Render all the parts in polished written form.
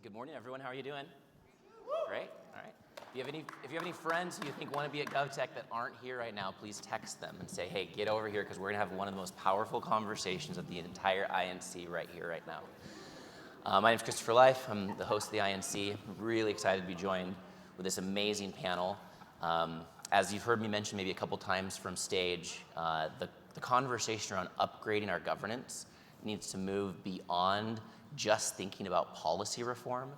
Good morning, everyone. How are you doing? Great. All right. If you have any friends who you think want to be at GovTech that aren't here right now, please text them and say, hey, get over here because we're going to have one of the most powerful conversations of the entire INC right here, right now. My name is Christopher Life. I'm the host of the INC. I'm really excited to be joined with this amazing panel. As you've heard me mention maybe a couple times from stage, the conversation around upgrading our governance needs to move beyond just thinking about policy reform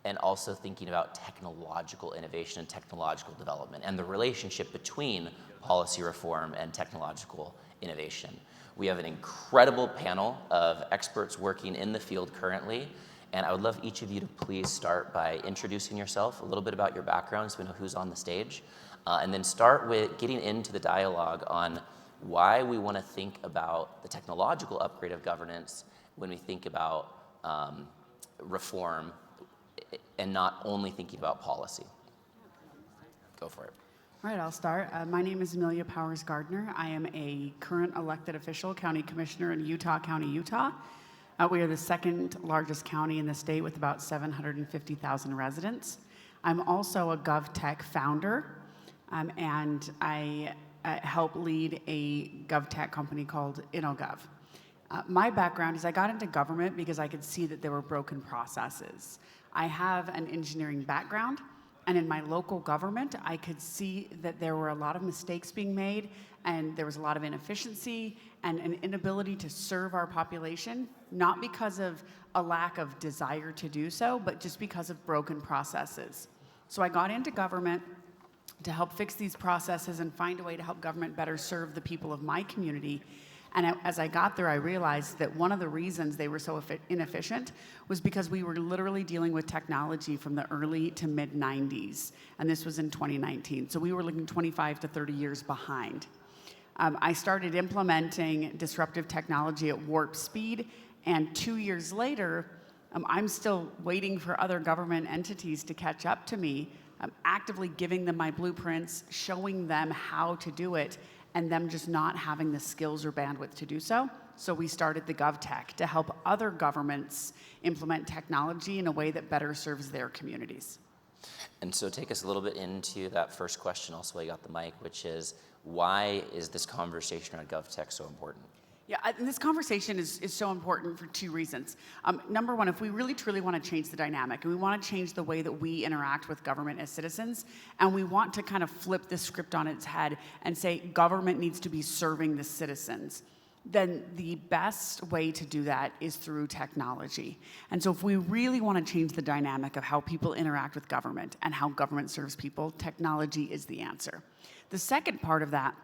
and also thinking about technological innovation and technological development and the relationship between policy reform and technological innovation. We have an incredible panel of experts working in the field currently, and I would love each of you to please start by introducing yourself, a little bit about your background so we know who's on the stage, and then start with getting into the dialogue on why we want to think about the technological upgrade of governance when we think about reform and not only thinking about policy. Go for it. All right, I'll start. My name is Amelia Powers-Gardner. I am a current elected official, county commissioner in Utah County, Utah. We are the second largest county in the state with about 750,000 residents. I'm also a GovTech founder, and I help lead a GovTech company called InnoGov. My background is I got into government because I could see that there were broken processes. I have an engineering background, and in my local government, I could see that there were a lot of mistakes being made, and there was a lot of inefficiency and an inability to serve our population, not because of a lack of desire to do so, but just because of broken processes. So I got into government to help fix these processes and find a way to help government better serve the people of my community. And as I got there, I realized that one of the reasons they were so inefficient was because we were literally dealing with technology from the early to mid 90s. And this was in 2019. So we were looking 25 to 30 years behind. I started implementing disruptive technology at warp speed. And 2 years later, I'm still waiting for other government entities to catch up to me. I'm actively giving them my blueprints, showing them how to do it, and them just not having the skills or bandwidth to do so. So we started the GovTech to help other governments implement technology in a way that better serves their communities. And so take us a little bit into that first question also while you got the mic, which is, why is this conversation around GovTech so important? Yeah, and this conversation is so important for two reasons. Number one, if we really truly want to change the dynamic and we want to change the way that we interact with government as citizens, and we want to kind of flip this script on its head and say government needs to be serving the citizens, then the best way to do that is through technology. And so if we really want to change the dynamic of how people interact with government and how government serves people, technology is the answer. The second part of that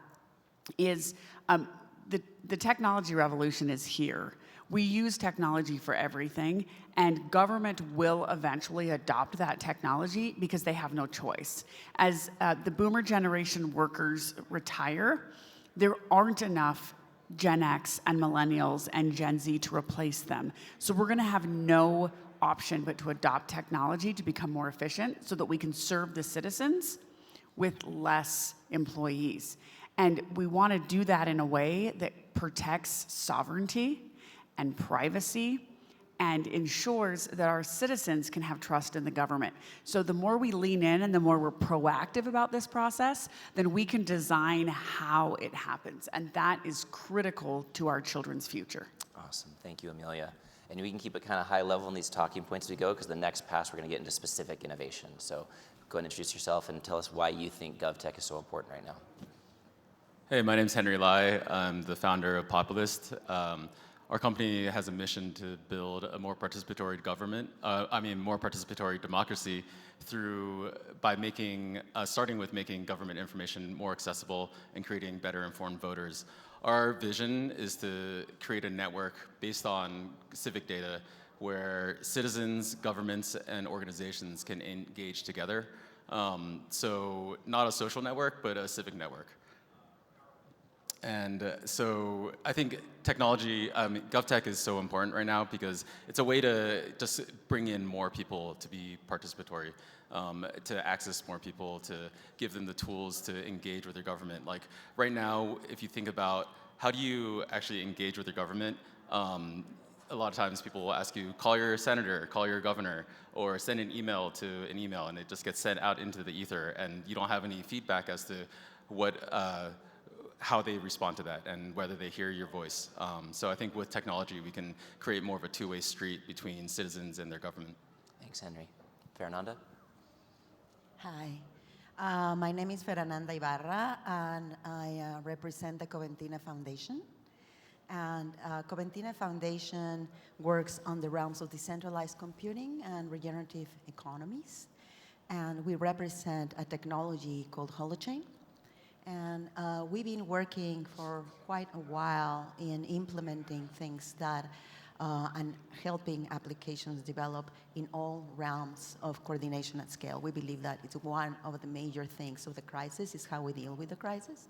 is the technology revolution is here. We use technology for everything, and government will eventually adopt that technology because they have no choice. As the boomer generation workers retire, there aren't enough Gen X and millennials and Gen Z to replace them. So we're gonna have no option but to adopt technology to become more efficient so that we can serve the citizens with less employees. And we want to do that in a way that protects sovereignty and privacy and ensures that our citizens can have trust in the government. So the more we lean in and the more we're proactive about this process, then we can design how it happens. And that is critical to our children's future. Awesome. Thank you, Amelia. And we can keep it kind of high level in these talking points as we go, because the next pass we're going to get into specific innovation. So go ahead and introduce yourself and tell us why you think GovTech is so important right now. Hey, my name's Henry Lai. I'm the founder of Panelists. Our company has a mission to build a more participatory government, more participatory democracy by starting with making government information more accessible and creating better informed voters. Our vision is to create a network based on civic data where citizens, governments, and organizations can engage together. So not a social network, but a civic network. And so I think technology, GovTech is so important right now because it's a way to just bring in more people to be participatory, to access more people, to give them the tools to engage with their government. Like right now, if you think about how do you actually engage with your government, a lot of times people will ask you, call your senator, call your governor, or send an email to an email, and it just gets sent out into the ether, and you don't have any feedback as to how they respond to that and whether they hear your voice. So I think with technology, we can create more of a two-way street between citizens and their government. Thanks, Henry. Fernanda? Hi, my name is Fernanda Ibarra, and I represent the Coventina Foundation. And Coventina Foundation works on the realms of decentralized computing and regenerative economies. And we represent a technology called Holochain. And we've been working for quite a while in implementing things that and helping applications develop in all realms of coordination at scale. We believe that it's one of the major things of the crisis is how we deal with the crisis,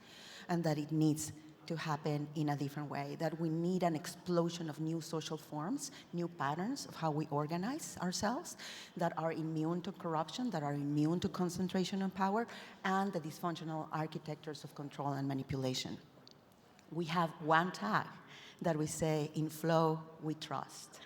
and that it needs to happen in a different way, that we need an explosion of new social forms, new patterns of how we organize ourselves that are immune to corruption, that are immune to concentration of power, and the dysfunctional architectures of control and manipulation. We have one tag that we say, in flow, we trust.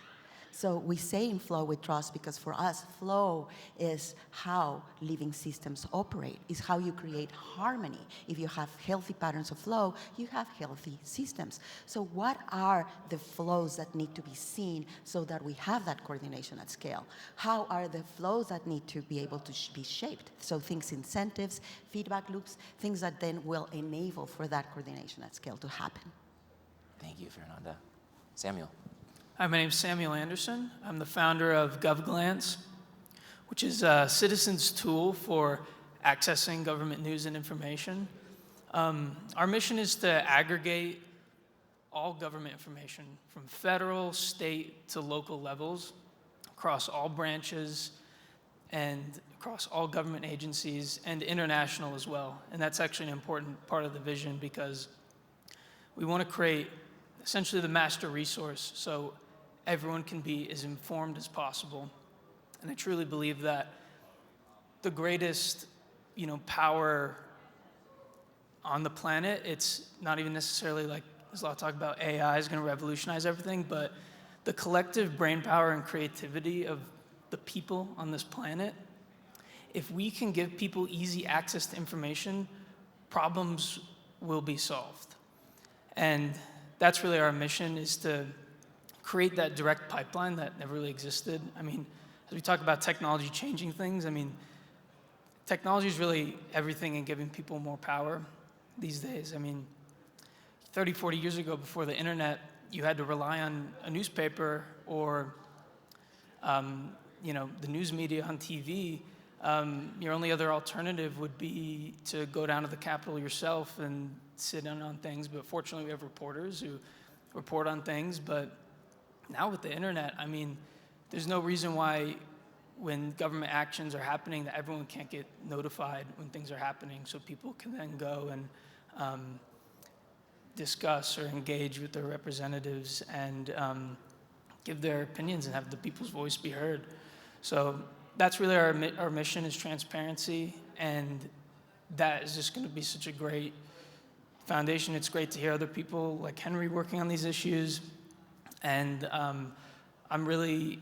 So we say in flow, we trust because for us, flow is how living systems operate, is how you create harmony. If you have healthy patterns of flow, you have healthy systems. So what are the flows that need to be seen so that we have that coordination at scale? How are the flows that need to be able to be shaped? So things, incentives, feedback loops, things that then will enable for that coordination at scale to happen. Thank you, Fernanda. Samuel? Hi, my name is Samuel Anderson. I'm the founder of GovGlance, which is a citizen's tool for accessing government news and information. Our mission is to aggregate all government information from federal, state, to local levels across all branches and across all government agencies and international as well. And that's actually an important part of the vision because we want to create essentially the master resource so everyone can be as informed as possible. And I truly believe that the greatest, power on the planet, it's not even necessarily like, there's a lot of talk about AI is going to revolutionize everything, but the collective brain power and creativity of the people on this planet, if we can give people easy access to information, problems will be solved. And that's really our mission, is to create that direct pipeline that never really existed. I mean, as we talk about technology changing things, technology is really everything in giving people more power these days. 30, 40 years ago, before the internet, you had to rely on a newspaper or, the news media on TV. Your only other alternative would be to go down to the Capitol yourself and sit in on things. But fortunately, we have reporters who report on things. But now with the internet, there's no reason why when government actions are happening that everyone can't get notified when things are happening, so people can then go and discuss or engage with their representatives and give their opinions and have the people's voice be heard. So that's really our mission, is transparency, and that is just going to be such a great foundation. It's great to hear other people like Henry working on these issues, and I'm really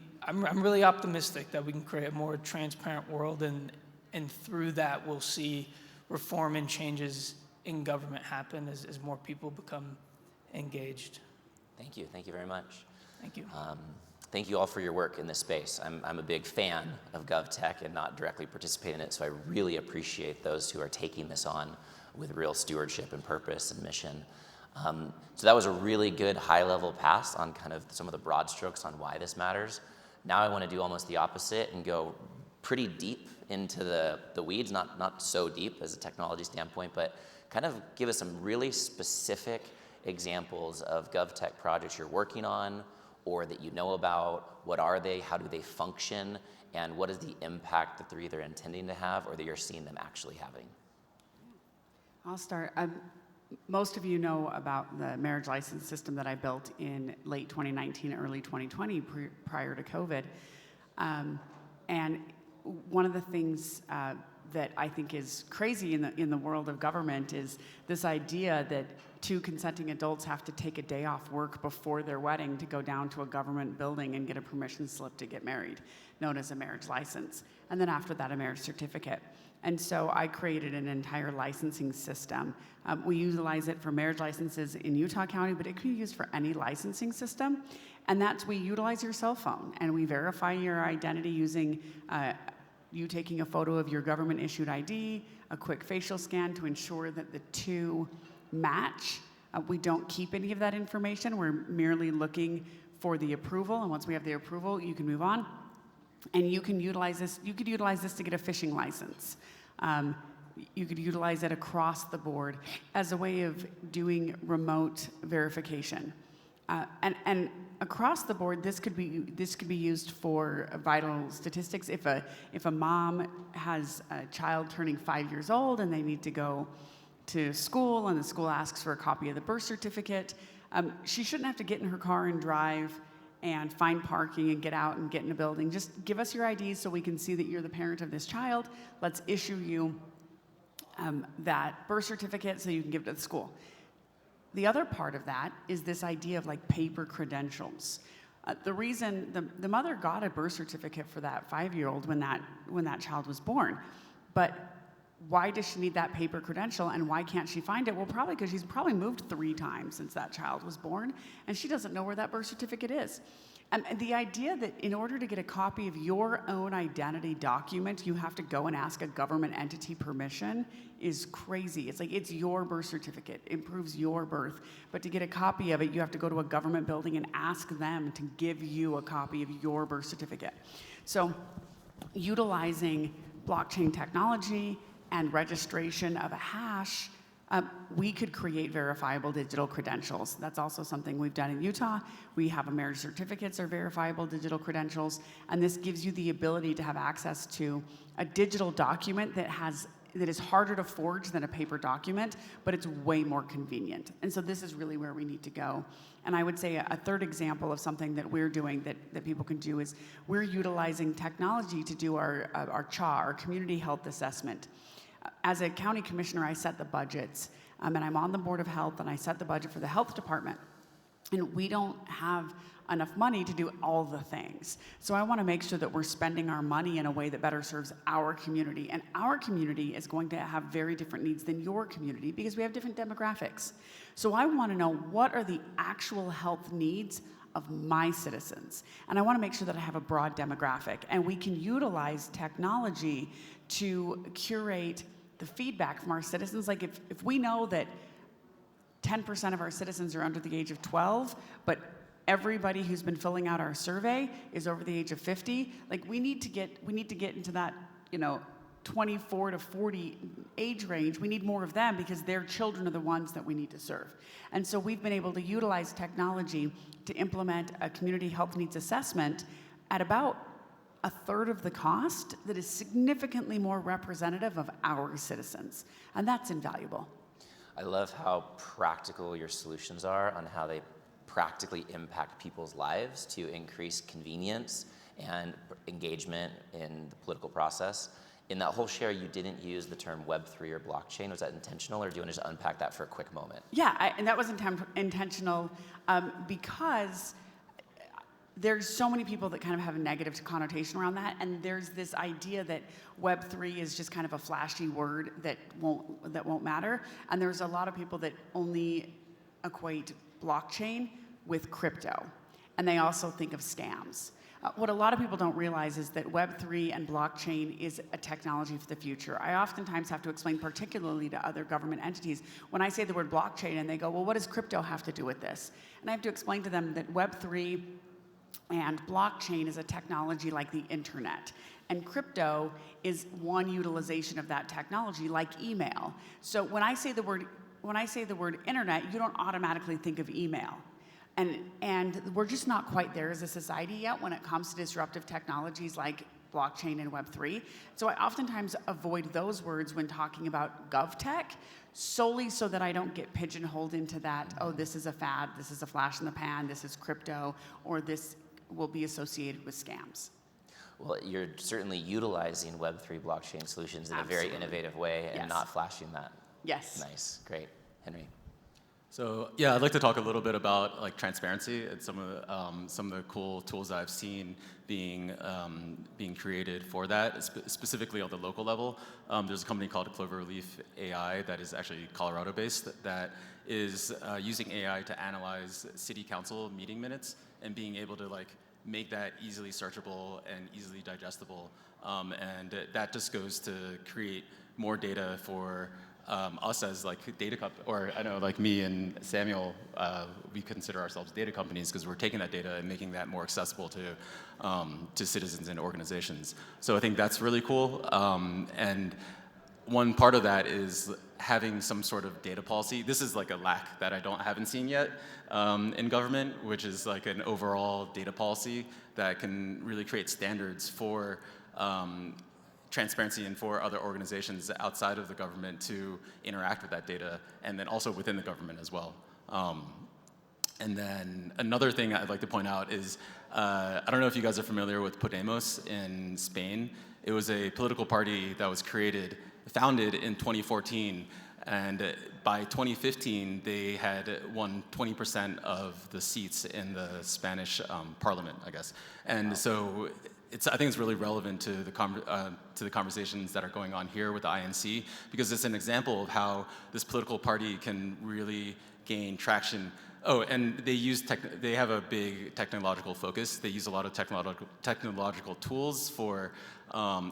optimistic that we can create a more transparent world, and through that we'll see reform and changes in government happen as more people become engaged. Thank you very much. Thank you. Thank you all for your work in this space. I'm a big fan of GovTech and not directly participate in it, so I really appreciate those who are taking this on with real stewardship and purpose and mission. So that was a really good high-level pass on kind of some of the broad strokes on why this matters. Now I want to do almost the opposite and go pretty deep into the weeds, not so deep as a technology standpoint, but kind of give us some really specific examples of GovTech projects you're working on or that you know about. What are they? How do they function? And what is the impact that they're either intending to have or that you're seeing them actually having? I'll start. Most of you know about the marriage license system that I built in late 2019, early 2020, prior to COVID. And one of the things that I think is crazy in the world of government is this idea that two consenting adults have to take a day off work before their wedding to go down to a government building and get a permission slip to get married, known as a marriage license, and then after that a marriage certificate. And so I created an entire licensing system. We utilize it for marriage licenses in Utah County, but it can be used for any licensing system. And we utilize your cell phone, and we verify your identity using you taking a photo of your government-issued ID, a quick facial scan to ensure that the two match. We don't keep any of that information. We're merely looking for the approval, and once we have the approval, you can move on. And you can utilize this. You could utilize this to get a fishing license. You could utilize it across the board as a way of doing remote verification. And across the board, this could be used for vital statistics. If a mom has a child turning 5 years old and they need to go to school and the school asks for a copy of the birth certificate, she shouldn't have to get in her car and drive and find parking and get out and get in a building. Just give us your IDs so we can see that you're the parent of this child. Let's issue you that birth certificate so you can give it to the school. The other part of that is this idea of like paper credentials. The reason the mother got a birth certificate for that 5-year-old when that child was born, but why does she need that paper credential and why can't she find it? Well, probably because she's probably moved 3 times since that child was born and she doesn't know where that birth certificate is. And the idea that in order to get a copy of your own identity document, you have to go and ask a government entity permission is crazy. It's like, it's your birth certificate. It proves your birth. But to get a copy of it, you have to go to a government building and ask them to give you a copy of your birth certificate. So utilizing blockchain technology and registration of a hash, we could create verifiable digital credentials. That's also something we've done in Utah. We have a marriage certificates are verifiable digital credentials, and this gives you the ability to have access to a digital document that is harder to forge than a paper document, but it's way more convenient. And so this is really where we need to go. And I would say a third example of something that we're doing that people can do is we're utilizing technology to do our CHA, our community health assessment. As a county commissioner, I set the budgets, and I'm on the Board of Health, and I set the budget for the health department. And we don't have enough money to do all the things. So I want to make sure that we're spending our money in a way that better serves our community. And our community is going to have very different needs than your community because we have different demographics. So I want to know what are the actual health needs of my citizens. And I want to make sure that I have a broad demographic. And we can utilize technology to curate the feedback from our citizens. Like if we know that 10% of our citizens are under the age of 12, but everybody who's been filling out our survey is over the age of 50, like we need to get into that, 24 to 40 age range. We need more of them because their children are the ones that we need to serve. And so we've been able to utilize technology to implement a community health needs assessment at about a third of the cost that is significantly more representative of our citizens. And that's invaluable. I love how practical your solutions are on how they practically impact people's lives to increase convenience and engagement in the political process. In that whole share, you didn't use the term Web3 or blockchain. Was that intentional, or do you want to just unpack that for a quick moment? Yeah, and that was intentional because there's so many people that kind of have a negative connotation around that, and there's this idea that Web3 is just kind of a flashy word that won't matter, and there's a lot of people that only equate blockchain with crypto, and they also think of scams. What a lot of people don't realize is that Web3 and blockchain is a technology for the future. I oftentimes have to explain, particularly to other government entities, when I say the word blockchain and they go, well, what does crypto have to do with this? And I have to explain to them that Web3 and blockchain is a technology like the internet. And crypto is one utilization of that technology, like email. So when I say the word internet, you don't automatically think of email. And we're just not quite there as a society yet when it comes to disruptive technologies like blockchain and Web3. So I oftentimes avoid those words when talking about GovTech, solely so that I don't get pigeonholed into that, oh, this is a fad, this is a flash in the pan, this is crypto, or this will be associated with scams. Well, you're certainly utilizing Web3 blockchain solutions in a very Absolutely. innovative way and Yes. not flashing that. Yes. Nice, great. Henry. So yeah, I'd like to talk a little bit about like transparency and some of the cool tools that I've seen being created for that, specifically on the local level. There's a company called Cloverleaf AI that is actually Colorado-based that is using AI to analyze city council meeting minutes and being able to like make that easily searchable and easily digestible. And that just goes to create more data for us as like or I know like me and Samuel, we consider ourselves data companies because we're taking that data and making that more accessible to citizens and organizations. So I think that's really cool. And one part of that is having some sort of data policy. This is like a lack that haven't seen yet in government, which is like an overall data policy that can really create standards for transparency and for other organizations outside of the government to interact with that data, and then also within the government as well. And then another thing I'd like to point out is, I don't know if you guys are familiar with Podemos in Spain. It was a political party that was founded in 2014, and by 2015, they had won 20% of the seats in the Spanish parliament, I guess. And so I think it's really relevant to the conversations that are going on here with the INC, because it's an example of how this political party can really gain traction. Oh, and they have a big technological focus. They use a lot of technological tools for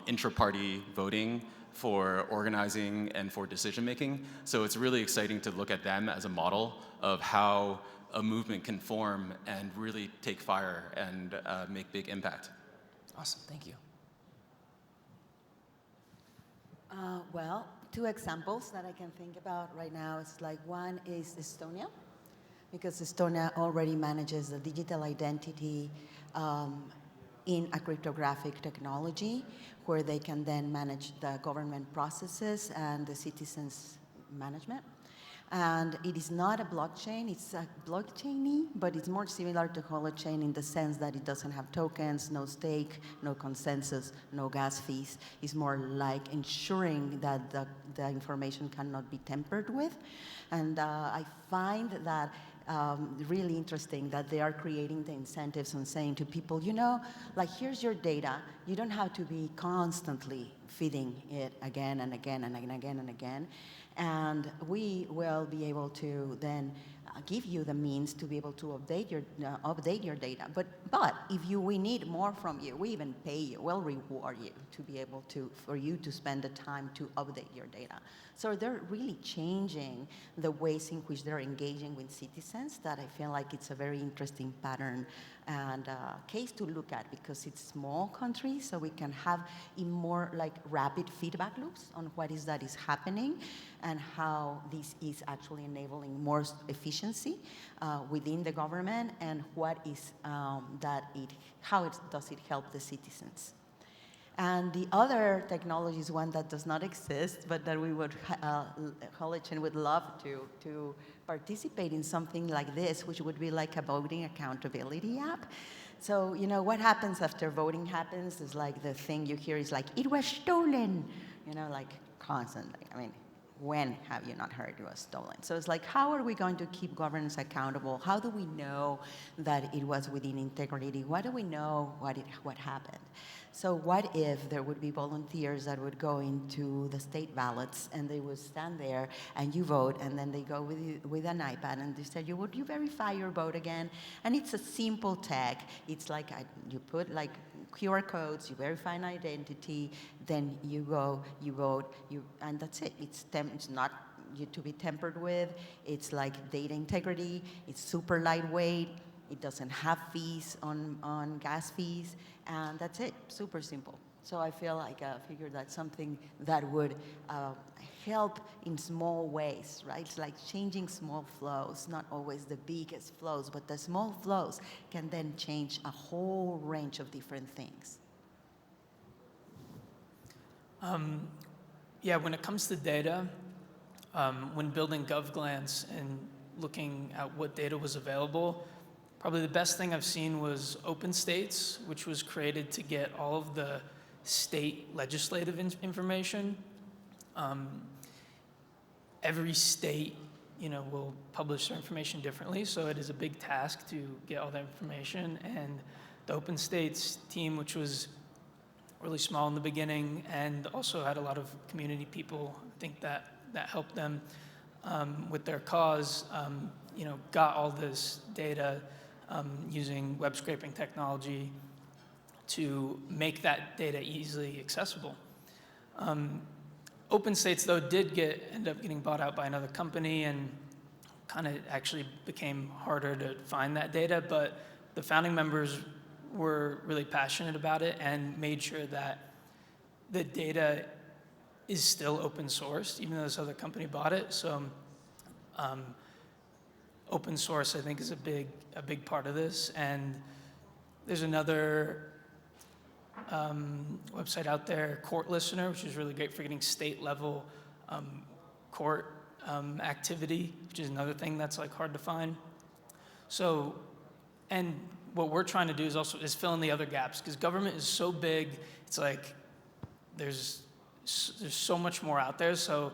intra-party voting, for organizing, and for decision making. So it's really exciting to look at them as a model of how a movement can form and really take fire and make big impact. Awesome, thank you. Well, two examples that I can think about right now is like one is Estonia, because Estonia already manages the digital identity in a cryptographic technology where they can then manage the government processes and the citizens' management. And it is not a blockchain, it's a blockchain-y, but it's more similar to holochain in the sense that it doesn't have tokens, no stake, no consensus, no gas fees. It's more like ensuring that the information cannot be tampered with. And I find that really interesting that they are creating the incentives and saying to people, you know, like here's your data, you don't have to be constantly feeding it again and again and again and again. And we will be able to then give you the means to be able to update your data. But if we need more from you, we even pay you, we'll reward you to be able for you to spend the time to update your data. So they're really changing the ways in which they're engaging with citizens that I feel like it's a very interesting pattern and case to look at, because it's small countries, so we can have in more like rapid feedback loops on what is that is happening and how this is actually enabling more efficiency within the government, and what is how does it help the citizens. And the other technology is one that does not exist, but that we would, Holochain would love to participate in something like this, which would be like a voting accountability app. So, you know, what happens after voting happens is like the thing you hear is like, it was stolen, you know, like constantly. I mean, when have you not heard it was stolen? So it's like, how are we going to keep governance accountable? How do we know that it was within integrity? What do we know what happened? So what if there would be volunteers that would go into the state ballots and they would stand there and you vote, and then they go with an iPad and they say, would you verify your vote again? And it's a simple tech. It's like you put like QR codes, you verify an identity, then you go, you vote, and that's it. It's not to be tampered with. It's like data integrity. It's super lightweight. It doesn't have fees on gas fees, and that's it. Super simple. So I feel like I figured that's something that would help in small ways, right? It's like changing small flows, not always the biggest flows, but the small flows can then change a whole range of different things. Yeah, when it comes to data, when building GovGlance and looking at what data was available, probably the best thing I've seen was Open States, which was created to get all of the state legislative information. Every state, will publish their information differently, so it is a big task to get all that information. And the Open States team, which was really small in the beginning and also had a lot of community people, I think that helped them with their cause, got all this data using web scraping technology to make that data easily accessible. Open States, though, did end up getting bought out by another company and kind of actually became harder to find that data, but the founding members were really passionate about it and made sure that the data is still open sourced, even though this other company bought it. So open source, I think, is a big part of this. And there's another website out there, Court Listener, which is really great for getting state level court activity, which is another thing that's like hard to find. So, and what we're trying to do is fill in the other gaps, because government is so big. It's like there's so much more out there. So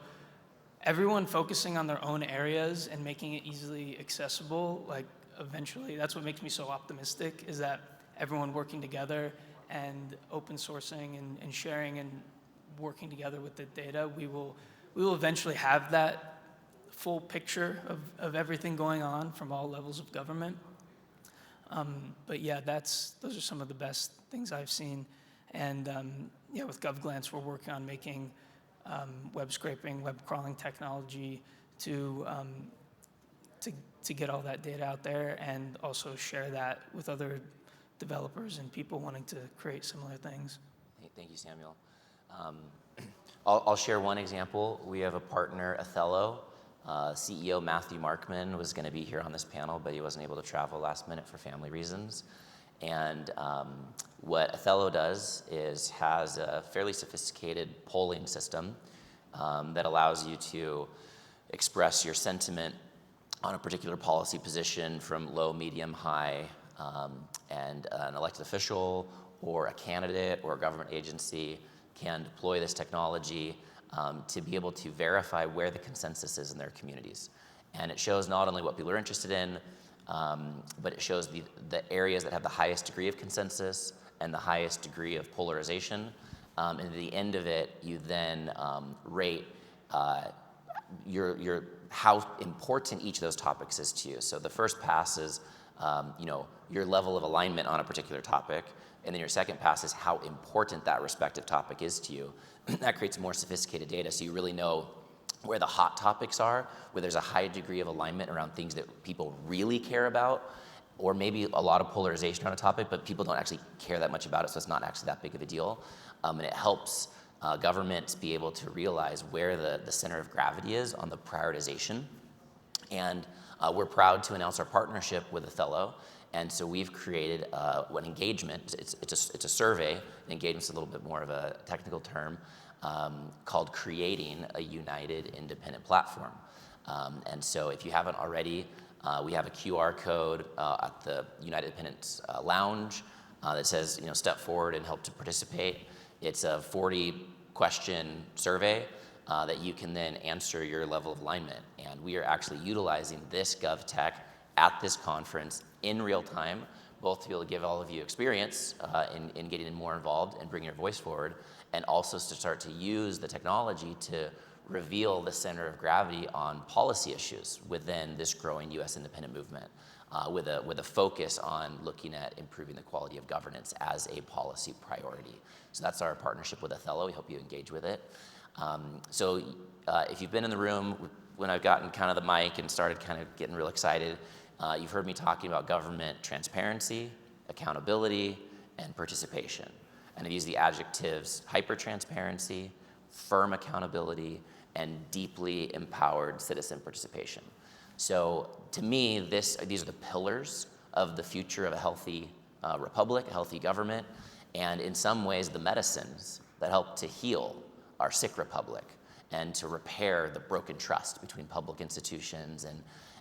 everyone focusing on their own areas and making it easily accessible, like eventually, that's what makes me so optimistic, is that everyone working together and open sourcing and sharing and working together with the data, we will eventually have that full picture of everything going on from all levels of government. But yeah, those are some of the best things I've seen. And with GovGlance, we're working on making web scraping, web crawling technology to get all that data out there and also share that with other developers and people wanting to create similar things. Thank you, Samuel. I'll share one example. We have a partner, Othello. CEO Matthew Markman was going to be here on this panel, but he wasn't able to travel last minute for family reasons. And what Othello does is has a fairly sophisticated polling system that allows you to express your sentiment on a particular policy position from low, medium, high, and an elected official or a candidate or a government agency can deploy this technology to be able to verify where the consensus is in their communities. And it shows not only what people are interested in, but it shows the areas that have the highest degree of consensus and the highest degree of polarization. And at the end of it, you then rate how important each of those topics is to you. So the first pass is your level of alignment on a particular topic, and then your second pass is how important that respective topic is to you. That creates more sophisticated data, so you really know where the hot topics are, where there's a high degree of alignment around things that people really care about, or maybe a lot of polarization on a topic, but people don't actually care that much about it, so it's not actually that big of a deal. And it helps governments be able to realize where the center of gravity is on the prioritization. And we're proud to announce our partnership with Othello. And so we've created an engagement. It's a survey. Engagement's a little bit more of a technical term, called Creating a United Independent Platform. And so if you haven't already, we have a QR code at the United Independence Lounge that says, step forward and help to participate. It's a 40-question survey that you can then answer your level of alignment. And we are actually utilizing this GovTech at this conference in real time, both to be able to give all of you experience in getting more involved and bring your voice forward, and also to start to use the technology to reveal the center of gravity on policy issues within this growing U.S. independent movement, with a focus on looking at improving the quality of governance as a policy priority. So that's our partnership with Othello. We hope you engage with it. So if you've been in the room when I've gotten kind of the mic and started kind of getting real excited, you've heard me talking about government transparency, accountability, and participation. And I've used the adjectives hyper-transparency, firm accountability, and deeply empowered citizen participation. So to me, these are the pillars of the future of a healthy republic, a healthy government, and in some ways the medicines that help to heal our sick republic and to repair the broken trust between public institutions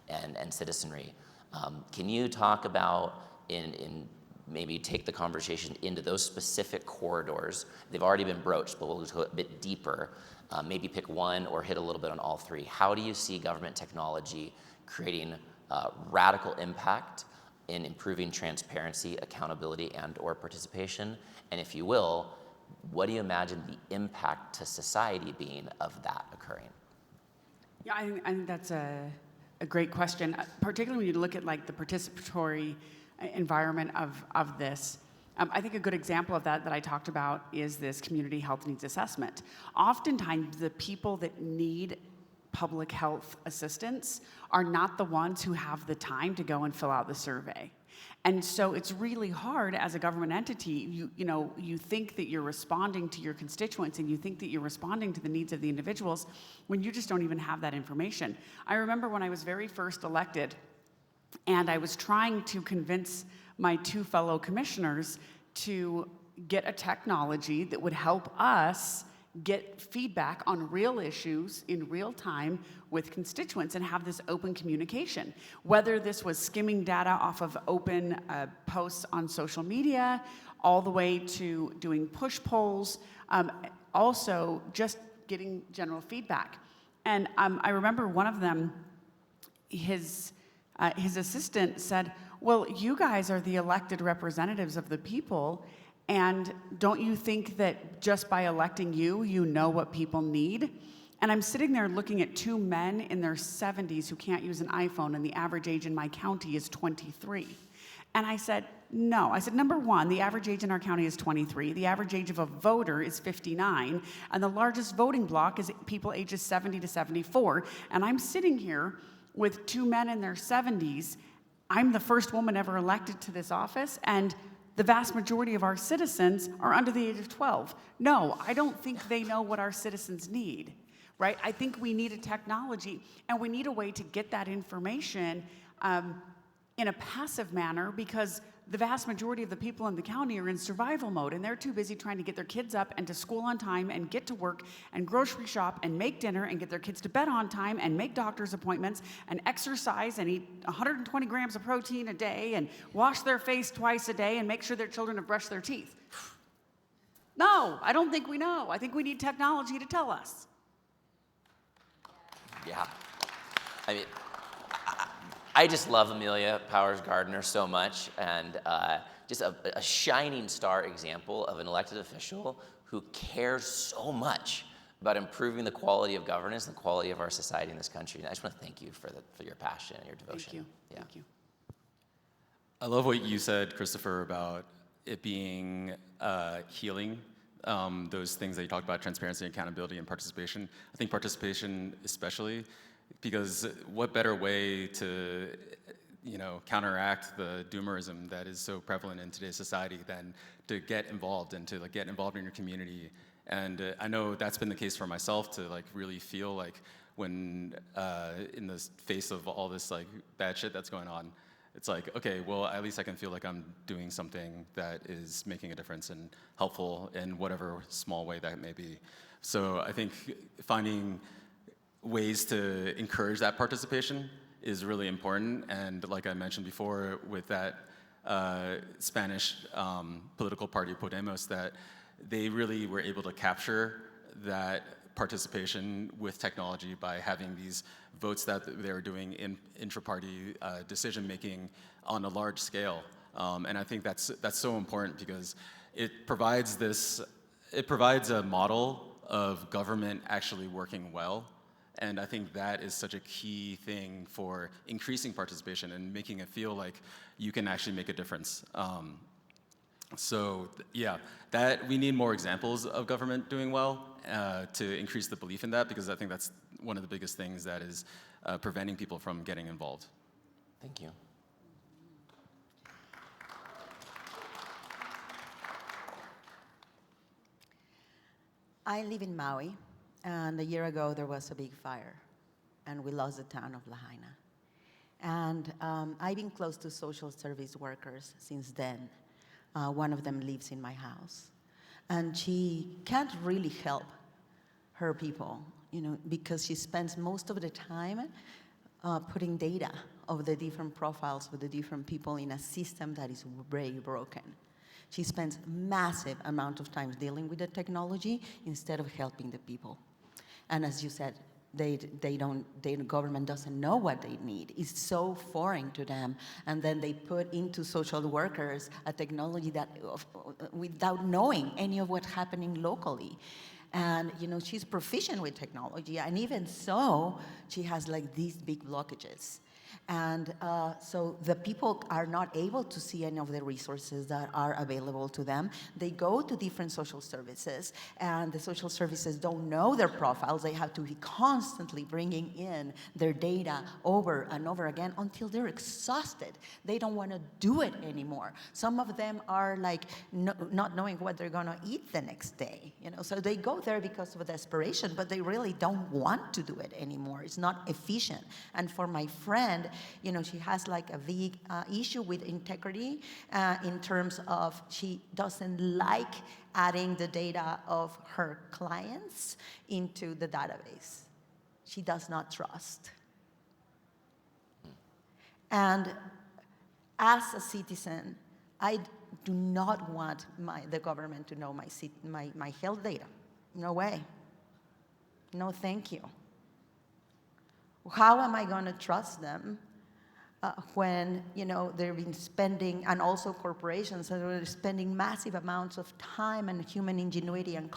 and citizenry. Can you talk about, in maybe take the conversation into those specific corridors? They've already been broached, but we'll go a bit deeper. Maybe pick one or hit a little bit on all three. How do you see government technology creating radical impact in improving transparency, accountability, and/or participation? And if you will, what do you imagine the impact to society being of that occurring? Yeah, I think that's a great question, particularly when you look at like the participatory environment of this. I think a good example of that I talked about is this community health needs assessment. Oftentimes, the people that need public health assistance are not the ones who have the time to go and fill out the survey. And so it's really hard as a government entity. You think that you're responding to your constituents and you think that you're responding to the needs of the individuals when you just don't even have that information. I remember when I was very first elected and I was trying to convince my two fellow commissioners to get a technology that would help us get feedback on real issues in real time with constituents and have this open communication. Whether this was skimming data off of open posts on social media, all the way to doing push polls, also just getting general feedback. And I remember one of them, his assistant said, well, you guys are the elected representatives of the people, and don't you think that just by electing you, you know what people need? And I'm sitting there looking at two men in their 70s who can't use an iPhone, and the average age in my county is 23. And I said, no. I said, number one, the average age in our county is 23. The average age of a voter is 59. And the largest voting block is people ages 70 to 74. And I'm sitting here with two men in their 70s. I'm the first woman ever elected to this office, and the vast majority of our citizens are under the age of 12. No, I don't think they know what our citizens need, right? I think we need a technology, and we need a way to get that information in a passive manner, because the vast majority of the people in the county are in survival mode, and they're too busy trying to get their kids up and to school on time and get to work and grocery shop and make dinner and get their kids to bed on time and make doctor's appointments and exercise and eat 120 grams of protein a day and wash their face twice a day and make sure their children have brushed their teeth. No, I don't think we know. I think we need technology to tell us. Yeah. I mean, I just love Amelia Powers Gardner so much, and just a shining star example of an elected official who cares so much about improving the quality of governance and the quality of our society in this country. And I just want to thank you for your passion and your devotion. Thank you. Yeah. Thank you. I love what you said, Christopher, about it being healing. Those things that you talked about, transparency, accountability, and participation. I think participation especially, because what better way to counteract the doomerism that is so prevalent in today's society than to get involved and to get involved in your community. And I know that's been the case for myself, to really feel like when in the face of all this bad shit that's going on, it's like, okay, well, at least I can feel like I'm doing something that is making a difference and helpful in whatever small way that may be. So I think finding ways to encourage that participation is really important. And like I mentioned before, with that Spanish political party Podemos, that they really were able to capture that participation with technology by having these votes that they were doing in intra-party decision-making on a large scale. And I think that's so important, because it provides a model of government actually working well. And I think that is such a key thing for increasing participation and making it feel like you can actually make a difference. So yeah, that we need more examples of government doing well to increase the belief in that, because I think that's one of the biggest things that is preventing people from getting involved. Thank you. I live in Maui, and a year ago there was a big fire, and we lost the town of Lahaina. And I've been close to social service workers since then. One of them lives in my house, and she can't really help her people, because she spends most of the time putting data of the different profiles of the different people in a system that is very broken. She spends massive amount of time dealing with the technology instead of helping the people. And as you said, the government doesn't know what they need. It's so foreign to them. And then they put into social workers a technology that, without knowing any of what's happening locally. And she's proficient with technology, and even so, she has like these big blockages. And so the people are not able to see any of the resources that are available to them. They go to different social services, and the social services don't know their profiles. They have to be constantly bringing in their data over and over again until they're exhausted. They don't want to do it anymore. Some of them are like not knowing what they're going to eat the next day. So they go there because of desperation, but they really don't want to do it anymore. It's not efficient. And for my friend, she has like a big issue with integrity in terms of she doesn't like adding the data of her clients into the database. She does not trust. And as a citizen, I do not want the government to know my health data. No way. No, thank you. How am I going to trust them when they've been spending, and also corporations are spending massive amounts of time and human ingenuity and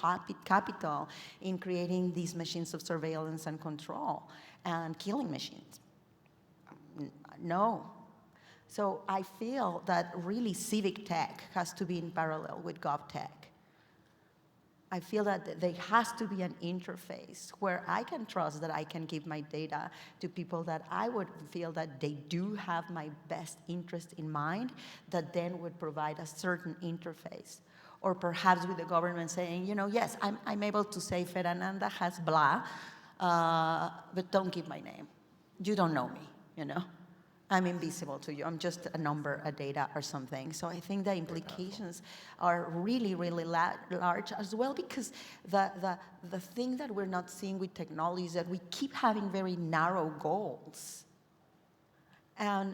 capital in creating these machines of surveillance and control and killing machines? No. So I feel that really civic tech has to be in parallel with GovTech. I feel that there has to be an interface where I can trust that I can give my data to people that I would feel that they do have my best interest in mind, that then would provide a certain interface. Or perhaps with the government saying, yes, I'm able to say Fernanda has blah, but don't give my name. You don't know me, I'm invisible to you. I'm just a number, a data, or something. So I think the implications are really, really large as well, because the thing that we're not seeing with technology is that we keep having very narrow goals. And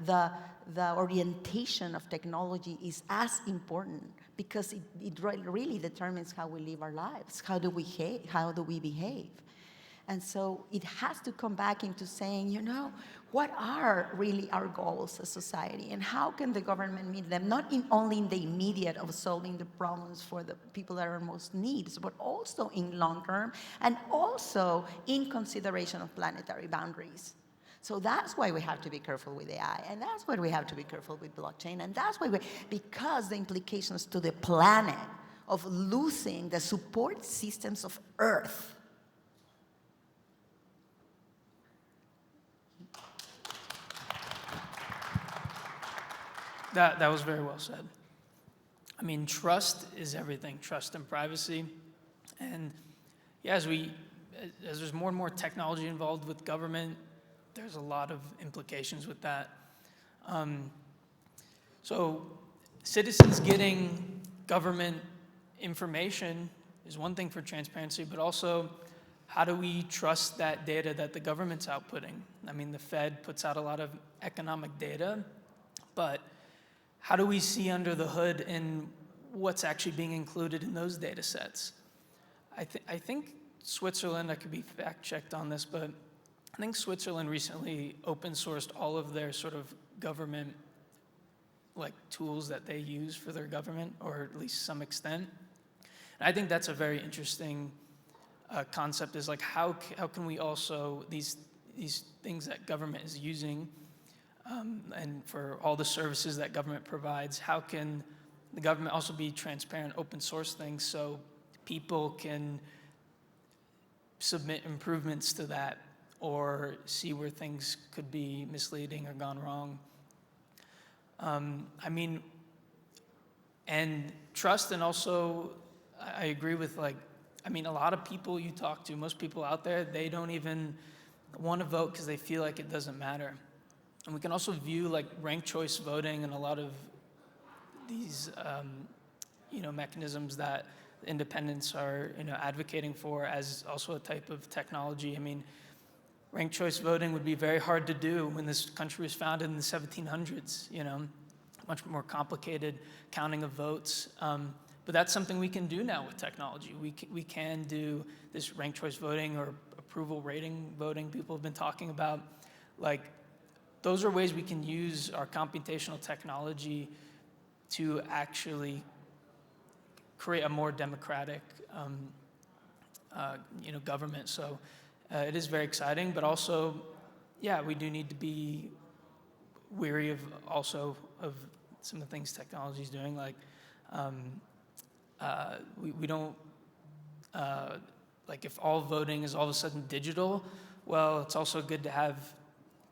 the orientation of technology is as important, because it really determines how we live our lives. How do we behave? And so it has to come back into saying, what are really our goals as society, and how can the government meet them, not only in the immediate of solving the problems for the people that are most needs, but also in long term, and also in consideration of planetary boundaries. So that's why we have to be careful with AI, and that's why we have to be careful with blockchain, and that's why because the implications to the planet of losing the support systems of Earth. That was very well said. I mean, trust is everything, trust and privacy. And yeah, as there's more and more technology involved with government, there's a lot of implications with that. So citizens getting government information is one thing for transparency, but also how do we trust that data that the government's outputting? I mean, the Fed puts out a lot of economic data, but how do we see under the hood in what's actually being included in those data sets? I think Switzerland, I could be fact-checked on this, but I think Switzerland recently open-sourced all of their sort of government tools that they use for their government, or at least some extent. And I think that's a very interesting concept, is how can we also, these things that government is using, and for all the services that government provides, how can the government also be transparent, open source things so people can submit improvements to that or see where things could be misleading or gone wrong? And trust, and also I agree with a lot of people you talk to, most people out there, they don't even want to vote because they feel like it doesn't matter. And we can also view ranked choice voting and a lot of these mechanisms that independents are advocating for as also a type of technology. I mean, ranked choice voting would be very hard to do when this country was founded in the 1700s, much more complicated counting of votes. But that's something we can do now with technology. We can do this ranked choice voting or approval rating voting people have been talking about. Like, those are ways we can use our computational technology to actually create a more democratic government. So it is very exciting, but also, yeah, we do need to be weary of some of the things technology is doing. Like, we don't, like, if all voting is all of a sudden digital, well, it's also good to have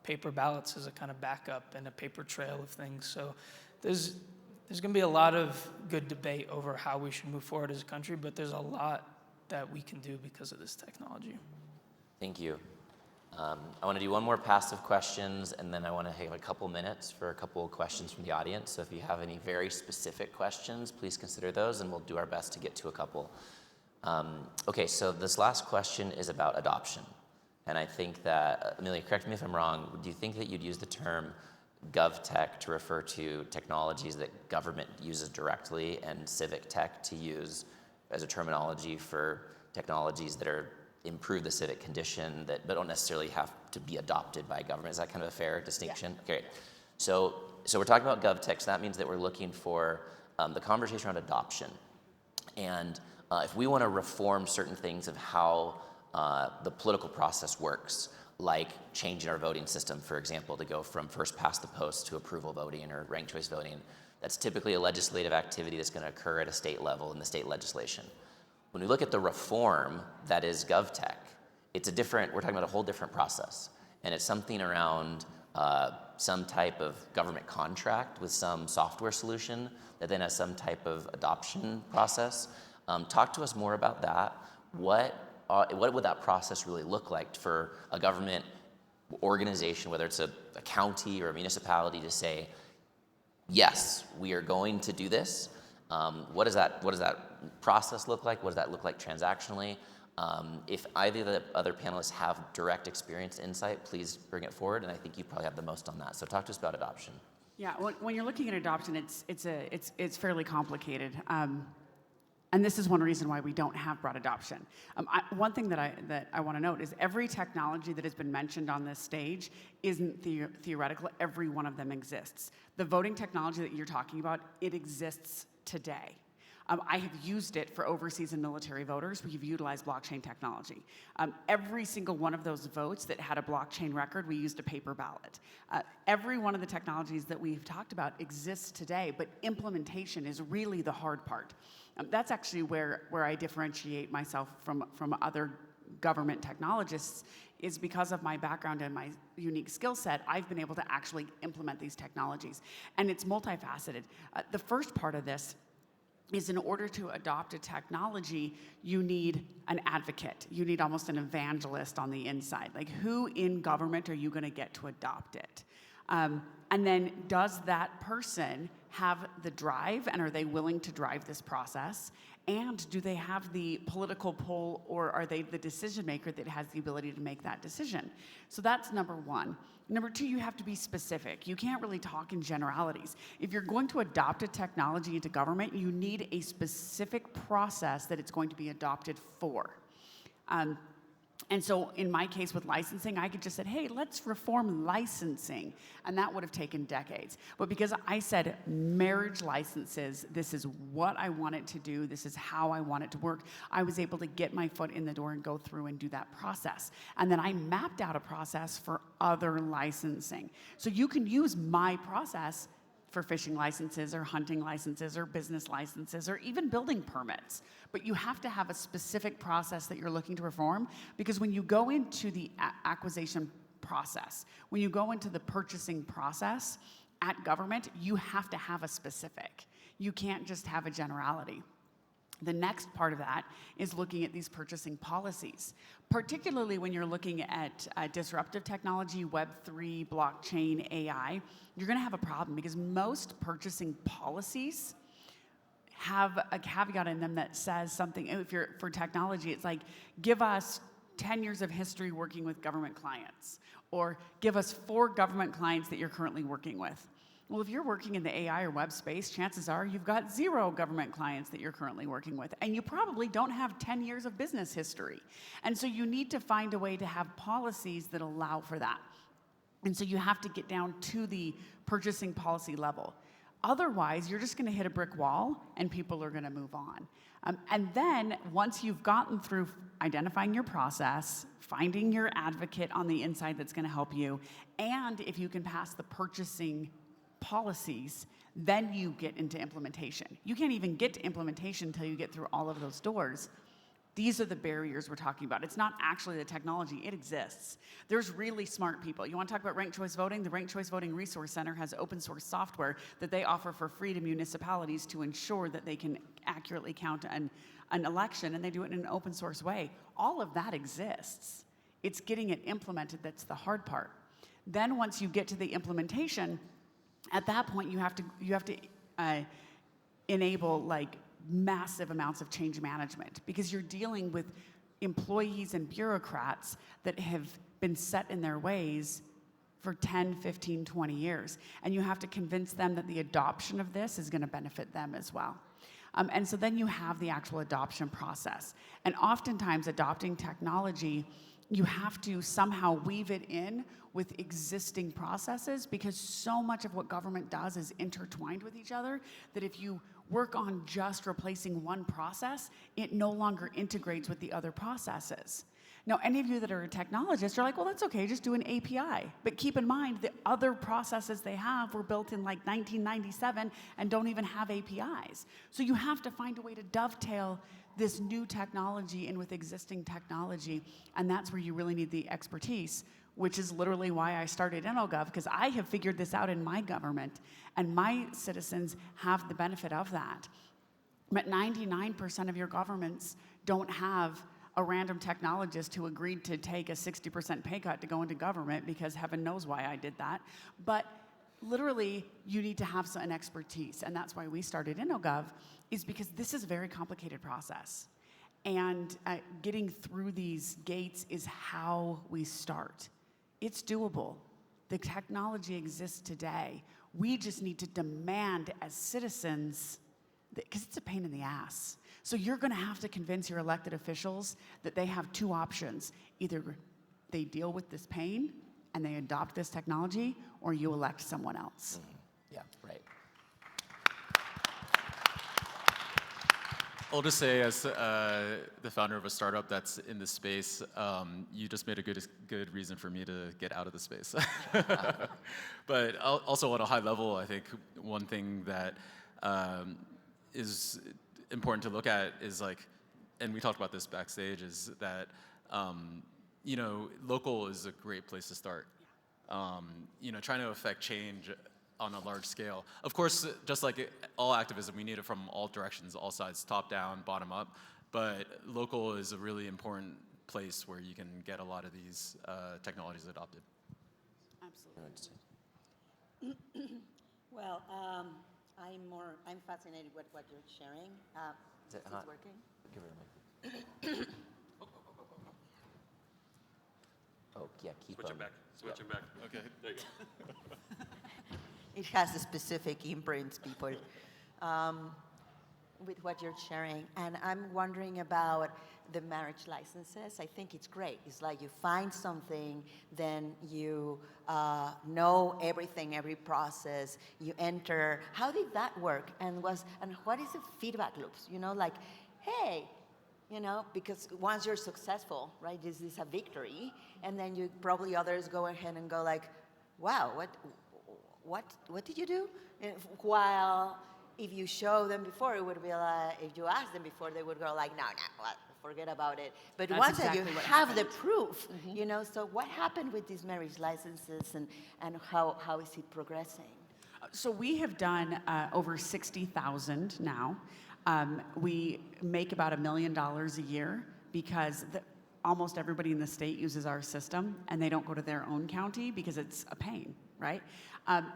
paper ballots as a kind of backup and a paper trail of things. So there's going to be a lot of good debate over how we should move forward as a country, but there's a lot that we can do because of this technology. Thank you. I want to do one more passive questions, and then I want to have a couple minutes for a couple of questions from the audience. So if you have any very specific questions, please consider those, and we'll do our best to get to a couple. Okay, so this last question is about adoption. And I think that, Amelia, correct me if I'm wrong, do you think that you'd use the term GovTech to refer to technologies that government uses directly, and civic tech to use as a terminology for technologies that improve the civic condition but don't necessarily have to be adopted by government? Is that kind of a fair distinction? Yeah. Okay. So we're talking about GovTech, so that means that we're looking for the conversation around adoption. And if we want to reform certain things of how the political process works, like changing our voting system, for example, to go from first past the post to approval voting or ranked choice voting, that's typically a legislative activity that's going to occur at a state level in the state legislation. When we look at the reform that is GovTech, we're talking about a whole different process. And it's something around some type of government contract with some software solution that then has some type of adoption process. Talk to us more about that. What would that process really look like for a government organization, whether it's a county or a municipality, to say, yes, we are going to do this? What does that process look like? What does that look like transactionally? If either of the other panelists have direct experience insight, please bring it forward, and I think you probably have the most on that. So talk to us about adoption. Yeah, when you're looking at adoption, it's fairly complicated. And this is one reason why we don't have broad adoption. One thing that I want to note is every technology that has been mentioned on this stage isn't theoretical. Every one of them exists. The voting technology that you're talking about, it exists today. I have used it for overseas and military voters. We've utilized blockchain technology. Every single one of those votes that had a blockchain record, we used a paper ballot. Every one of the technologies that we've talked about exists today, but implementation is really the hard part. That's actually where I differentiate myself from other government technologists, is because of my background and my unique skill set, I've been able to actually implement these technologies. And it's multifaceted. The first part of this is, in order to adopt a technology, you need an advocate. You need almost an evangelist on the inside. Like, who in government are you going to get to adopt it? And then, does that person have the drive, and are they willing to drive this process? And do they have the political pull, or are they the decision maker that has the ability to make that decision? So that's number one. Number two, you have to be specific. You can't really talk in generalities. If you're going to adopt a technology into government, you need a specific process that it's going to be adopted for. And so in my case with licensing, I could just say, hey, let's reform licensing. And that would have taken decades. But because I said marriage licenses, this is what I want it to do, this is how I want it to work, I was able to get my foot in the door and go through and do that process. And then I mapped out a process for other licensing. So you can use my process for fishing licenses or hunting licenses or business licenses or even building permits. But you have to have a specific process that you're looking to reform, because when you go into the acquisition process, when you go into the purchasing process at government, you have to have a specific. You can't just have a generality. The next part of that is looking at these purchasing policies, particularly when you're looking at disruptive technology, Web3, blockchain, AI. You're going to have a problem because most purchasing policies have a caveat in them that says something. If you're for technology, it's like, give us 10 years of history working with government clients, or give us 4 government clients that you're currently working with. Well, if you're working in the AI or web space, chances are you've got 0 government clients that you're currently working with, and you probably don't have 10 years of business history. And so you need to find a way to have policies that allow for that. And so you have to get down to the purchasing policy level. Otherwise, you're just going to hit a brick wall, and people are going to move on. And then once you've gotten through identifying your process, finding your advocate on the inside that's going to help you, and if you can pass the purchasing policies, then you get into implementation. You can't even get to implementation until you get through all of those doors. These are the barriers we're talking about. It's not actually the technology, it exists. There's really smart people. You want to talk about ranked choice voting? The Ranked Choice Voting Resource Center has open source software that they offer for free to municipalities to ensure that they can accurately count an election, and they do it in an open source way. All of that exists. It's getting it implemented that's the hard part. Then once you get to the implementation, at that point you have to enable like massive amounts of change management, because you're dealing with employees and bureaucrats that have been set in their ways for 10, 15, 20 years. And you have to convince them that the adoption of this is going to benefit them as well. And so then you have the actual adoption process. And oftentimes adopting technology, you have to somehow weave it in with existing processes, because so much of what government does is intertwined with each other that if you work on just replacing one process, it no longer integrates with the other processes. Now, any of you that are a technologist are like, well, that's okay, just do an API. But keep in mind, the other processes they have were built in like 1997 and don't even have APIs. So you have to find a way to dovetail this new technology in with existing technology, and that's where you really need the expertise, which is literally why I started InnoGov, because I have figured this out in my government, and my citizens have the benefit of that. But 99% of your governments don't have a random technologist who agreed to take a 60% pay cut to go into government, because heaven knows why I did that. But literally, you need to have an expertise, and that's why we started InnoGov, is because this is a very complicated process. And getting through these gates is how we start. It's doable. The technology exists today. We just need to demand as citizens, because it's a pain in the ass. So you're going to have to convince your elected officials that they have 2 options. Either they deal with this pain and they adopt this technology, or you elect someone else. Yeah, right. I'll just say, as the founder of a startup that's in this space, you just made a good reason for me to get out of the space. But also on a high level, I think one thing that is important to look at is like, and we talked about this backstage, is that local is a great place to start. Trying to affect change on a large scale. Of course, just like all activism, we need it from all directions, all sides, top down, bottom up. But local is a really important place where you can get a lot of these technologies adopted. Absolutely. Well, I'm fascinated with what you're sharing. Is it hot? Working? Give her a mic. Oh, yeah, keep Switch it back. Switch it back. Okay, there you go. It has a specific imprints, people, with what you're sharing. And I'm wondering about the marriage licenses. I think it's great. It's like you find something, then you know everything, every process, you enter. How did that work? And what is the feedback loops? Like, hey, because once you're successful, right, this is a victory. And then you probably others go ahead and go like, wow, what did you do? And while if you show them before, it would be like, if you ask them before, they would go like, no, forget about it. But That's once exactly that you what have happened. the proof, so what happened with these marriage licenses, and how is it progressing? So we have done over 60,000 now. We make about $1 million a year, because almost everybody in the state uses our system, and they don't go to their own county because it's a pain. right?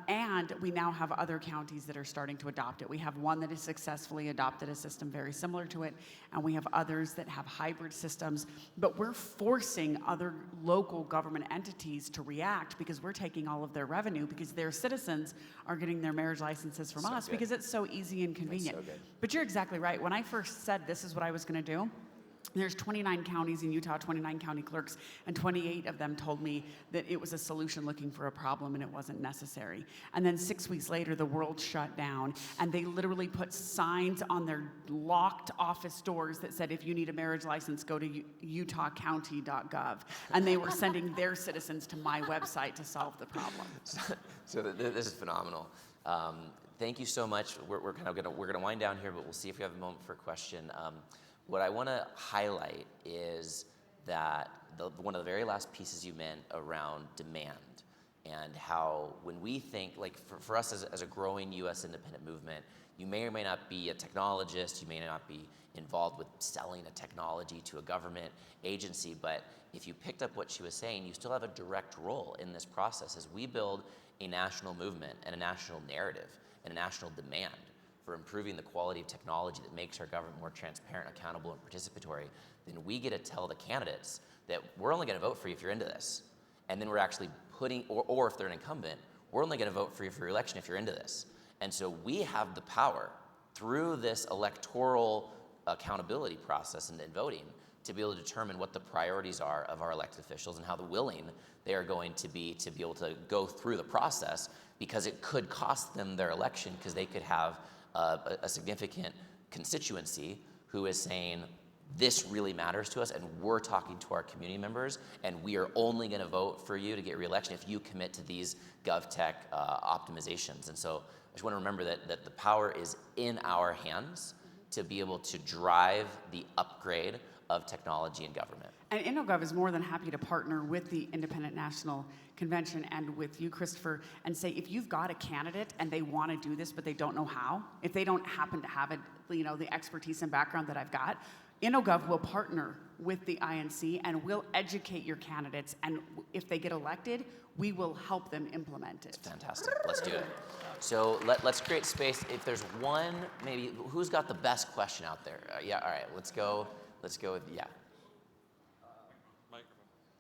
And we now have other counties that are starting to adopt it. We have one that has successfully adopted a system very similar to it, and we have others that have hybrid systems. But we're forcing other local government entities to react because we're taking all of their revenue because their citizens are getting their marriage licenses from us because it's so easy and convenient. so good. But you're exactly right. When I first said this is what I was going to do, there's 29 counties in Utah, 29 county clerks, and 28 of them told me that it was a solution looking for a problem and it wasn't necessary. And then 6 weeks later, the world shut down, and they literally put signs on their locked office doors that said, if you need a marriage license, go to utahcounty.gov. And they were sending their citizens to my website to solve the problem. So this is phenomenal. Thank you so much. We're gonna wind down here, but we'll see if we have a moment for a question. What I want to highlight is that one of the very last pieces you meant around demand and how when we think, like for us as a growing U.S. independent movement, you may or may not be a technologist, you may not be involved with selling a technology to a government agency, but if you picked up what she was saying, you still have a direct role in this process as we build a national movement and a national narrative and a national demand for improving the quality of technology that makes our government more transparent, accountable, and participatory, then we get to tell the candidates that we're only going to vote for you if you're into this. And then we're actually putting, or if they're an incumbent, we're only going to vote for you for your election if you're into this. And so we have the power through this electoral accountability process and voting to be able to determine what the priorities are of our elected officials and how willing they are going to be able to go through the process, because it could cost them their election because they could have a significant constituency who is saying, this really matters to us, and we're talking to our community members, and we are only going to vote for you to get re-election if you commit to these GovTech optimizations. And so I just want to remember that the power is in our hands to be able to drive the upgrade of technology in government. And InnoGov is more than happy to partner with the Independent National Convention and with you, Christopher, and say, if you've got a candidate and they want to do this but they don't know how, if they don't happen to have the expertise and background that I've got, InnoGov will partner with the INC and we'll educate your candidates, and if they get elected, we will help them implement it. Fantastic. Let's do it. So let's create space. If there's one, maybe, who's got the best question out there? Yeah, all right, let's go with, yeah.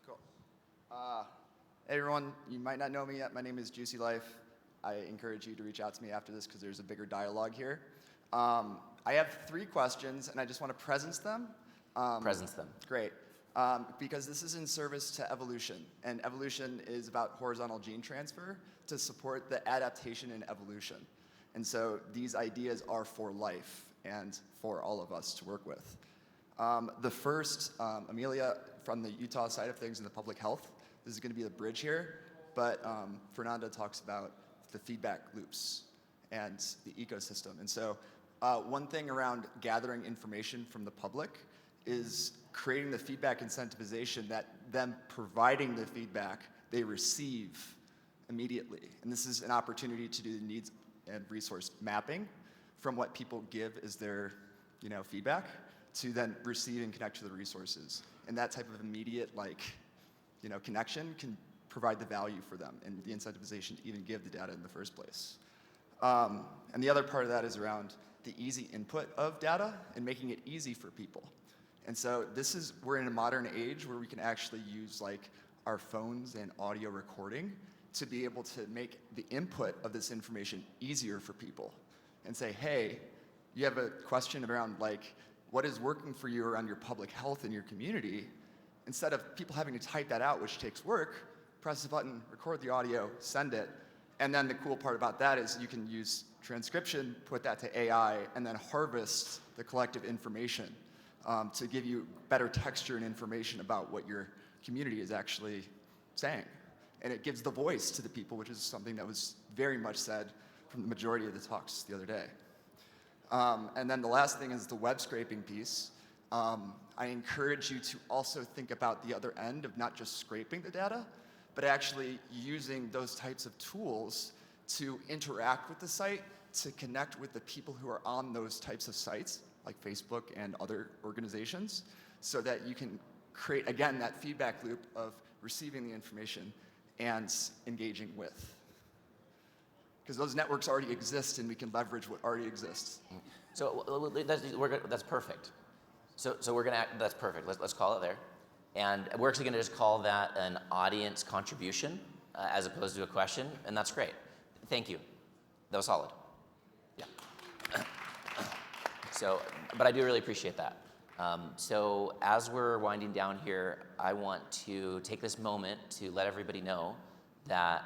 Cool. Hey everyone, you might not know me yet. My name is Juicy Life. I encourage you to reach out to me after this because there's a bigger dialogue here. I have 3 questions and I just want to presence them. Presence them. Great. Because this is in service to evolution, and evolution is about horizontal gene transfer to support the adaptation and evolution. And so these ideas are for life and for all of us to work with. The first, Amelia, from the Utah side of things in the public health, this is going to be the bridge here, but Fernanda talks about the feedback loops and the ecosystem. And so one thing around gathering information from the public is creating the feedback incentivization that them providing the feedback they receive immediately. And this is an opportunity to do the needs and resource mapping from what people give as their feedback to then receive and connect to the resources. And that type of immediate connection can provide the value for them and the incentivization to even give the data in the first place. And the other part of that is around the easy input of data and making it easy for people. And so we're in a modern age where we can actually use our phones and audio recording to be able to make the input of this information easier for people and say, hey, you have a question around what is working for you around your public health in your community. Instead of people having to type that out, which takes work, press the button, record the audio, send it. And then the cool part about that is you can use transcription, put that to AI, and then harvest the collective information to give you better texture and information about what your community is actually saying. And it gives the voice to the people, which is something that was very much said from the majority of the talks the other day. And then the last thing is the web scraping piece. I encourage you to also think about the other end of not just scraping the data, but actually using those types of tools to interact with the site, to connect with the people who are on those types of sites, like Facebook and other organizations, so that you can create, again, that feedback loop of receiving the information and engaging with. Because those networks already exist and we can leverage what already exists. So that's perfect. So we're gonna that's perfect. Let's call it there, and we're actually gonna just call that an audience contribution as opposed to a question, and that's great. Thank you. That was solid. Yeah. So, but I do really appreciate that. So as we're winding down here, I want to take this moment to let everybody know that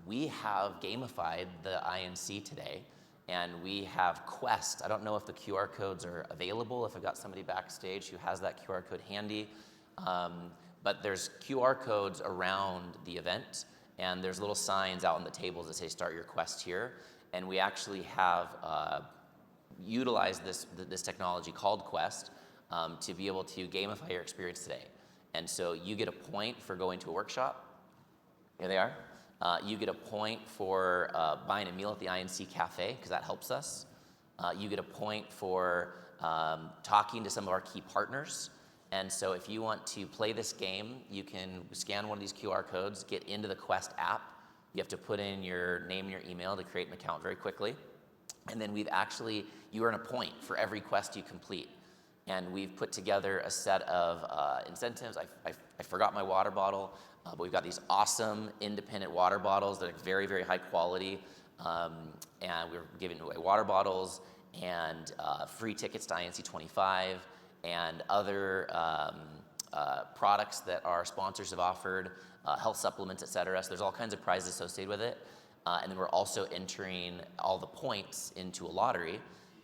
we have gamified the INC today, and we have Quest. I don't know if the QR codes are available, if I've got somebody backstage who has that QR code handy, but there's QR codes around the event, and there's little signs out on the tables that say start your Quest here, and we actually have utilized this technology called Quest to be able to gamify your experience today. And so you get a point for going to a workshop. Here they are. You get a point for buying a meal at the INC Cafe, because that helps us. You get a point for talking to some of our key partners. And so if you want to play this game, you can scan one of these QR codes, get into the Quest app. You have to put in your name and your email to create an account very quickly. And then you earn a point for every quest you complete. And we've put together a set of incentives. I forgot my water bottle, but we've got these awesome independent water bottles that are very, very high quality. And we're giving away water bottles and free tickets to INC 25 and other products that our sponsors have offered, health supplements, et cetera. So there's all kinds of prizes associated with it. And then we're also entering all the points into a lottery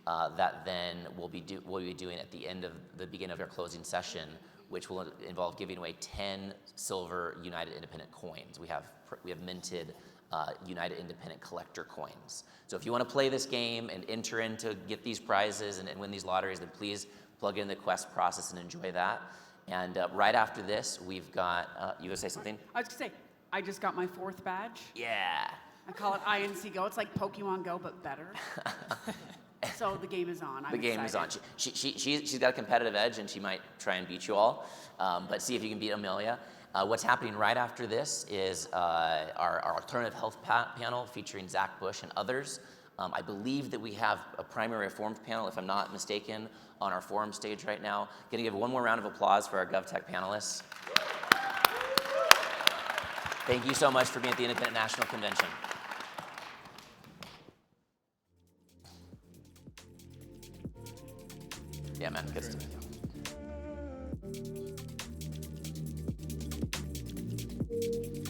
that then we'll be doing at the beginning of our closing session, which will involve giving away 10 silver United Independent coins. We have minted United Independent collector coins. So if you want to play this game and enter in to get these prizes and win these lotteries, then please plug in the Quest process and enjoy that. And right after this, we've got, you gonna say something? I was gonna say, I just got my 4th badge. Yeah. I call it INC Go. It's like Pokemon Go, but better. So the game is on. I'm The game excited. is on. She's got a competitive edge, and she might try and beat you all. But see if you can beat Amelia. What's happening right after this is our alternative health panel featuring Zach Bush and others. I believe that we have a primary reformed panel, if I'm not mistaken, on our forum stage right now. Going to give one more round of applause for our GovTech panelists. Thank you so much for being at the Independent National Convention. Yeah, man, good to meet you.